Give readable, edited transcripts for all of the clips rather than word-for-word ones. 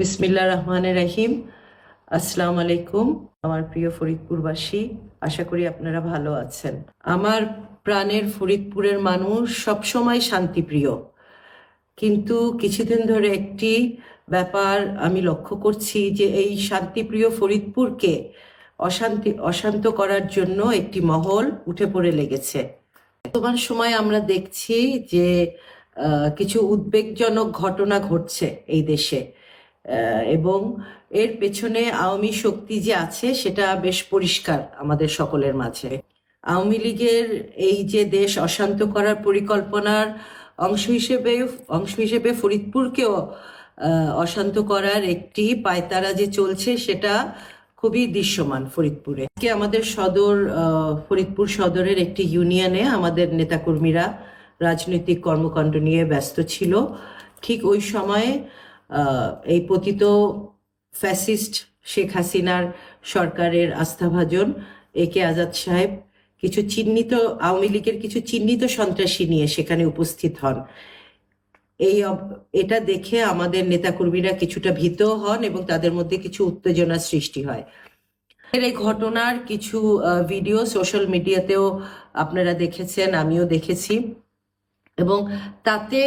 বিসমিল্লাহ রহমানের রহিম। আসসালামু আলাইকুম আমার প্রিয় ফরিদপুরবাসী, আশা করি আপনারা ভালো আছেন। আমার প্রাণের ফরিদপুরের মানুষ সবসময় শান্তিপ্রিয়, কিন্তু কিছুদিন ধরে একটি ব্যাপার আমি লক্ষ্য করছি যে এই শান্তিপ্রিয় ফরিদপুরকে অশান্ত করার জন্য একটি মহল উঠে পড়ে লেগেছে। বর্তমান সময় আমরা দেখছি যে কিছু উদ্বেগজনক ঘটনা ঘটছে এই দেশে, এবং এর পেছনে আওয়ামী শক্তি যে আছে সেটা বেশ পরিষ্কার আমাদের সকলের মাঝে। আওয়ামী লীগের এই যে দেশ অশান্ত করার পরিকল্পনার অংশ হিসেবে ফরিদপুরকেও অশান্ত করার একটি পায়তারা যে চলছে সেটা খুবই দৃশ্যমান ফরিদপুরে। আজকে আমাদের ফরিদপুর সদরের একটি ইউনিয়নে আমাদের নেতাকর্মীরা রাজনৈতিক কর্মকাণ্ড নিয়ে ব্যস্ত ছিল। ঠিক ওই সময়ে এই পতিত ফ্যাসিস্ট শেখ হাসিনার সরকারের আস্থাভাজন একে আজাদ সাহেব আওয়ামী লীগের কিছু চিহ্নিত সন্ত্রাসী নিয়ে সেখানে উপস্থিত হন। এটা দেখে আমাদের নেতাকর্মীরা কিছুটা ভীত হন এবং তাদের মধ্যে কিছু উত্তেজনার সৃষ্টি হয়। এই ঘটনার কিছু ভিডিও সোশ্যাল মিডিয়াতেও আপনারা দেখেছেন, আমিও দেখেছি, এবং তাতে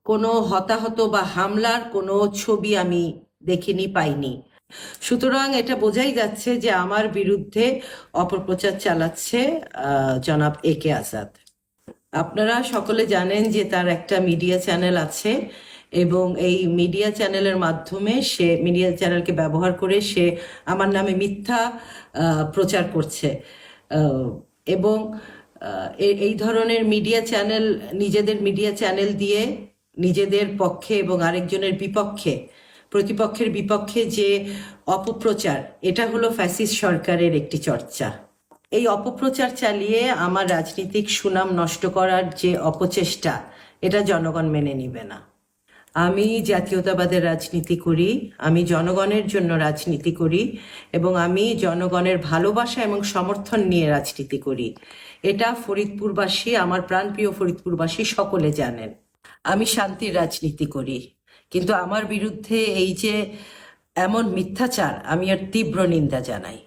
কোনো হতাহত বা হামলার কোনো ছবি আমি দেখিনি, পাইনি। সুতরাং এটা বোঝাই যাচ্ছে যে আমার বিরুদ্ধে অপপ্রচার চালাচ্ছে জনাব একে আজাদ। আপনারা সকলে জানেন যে তার একটা মিডিয়া চ্যানেল আছে, এবং এই মিডিয়া চ্যানেলকে ব্যবহার করে সে আমার নামে মিথ্যা প্রচার করছে, এবং এই ধরনের নিজেদের মিডিয়া চ্যানেল দিয়ে নিজেদের পক্ষে এবং আরেকজনের প্রতিপক্ষের বিপক্ষে যে অপপ্রচার, এটা হলো ফ্যাসিস্ট সরকারের একটি চর্চা। এই অপপ্রচার চালিয়ে আমার রাজনৈতিক সুনাম নষ্ট করার যে অপচেষ্টা, এটা জনগণ মেনে নিবে না। আমি জাতীয়তাবাদের রাজনীতি করি, আমি জনগণের জন্য রাজনীতি করি, এবং আমি জনগণের ভালোবাসা এবং সমর্থন নিয়ে রাজনীতি করি। এটা ফরিদপুরবাসী, আমার প্রাণপ্রিয় ফরিদপুরবাসী সকলে জানেন। আমি শান্তির রাজনীতি করি, কিন্তু আমার বিরুদ্ধে এই যে এমন মিথ্যাচার, আমি এর তীব্র নিন্দা জানাই।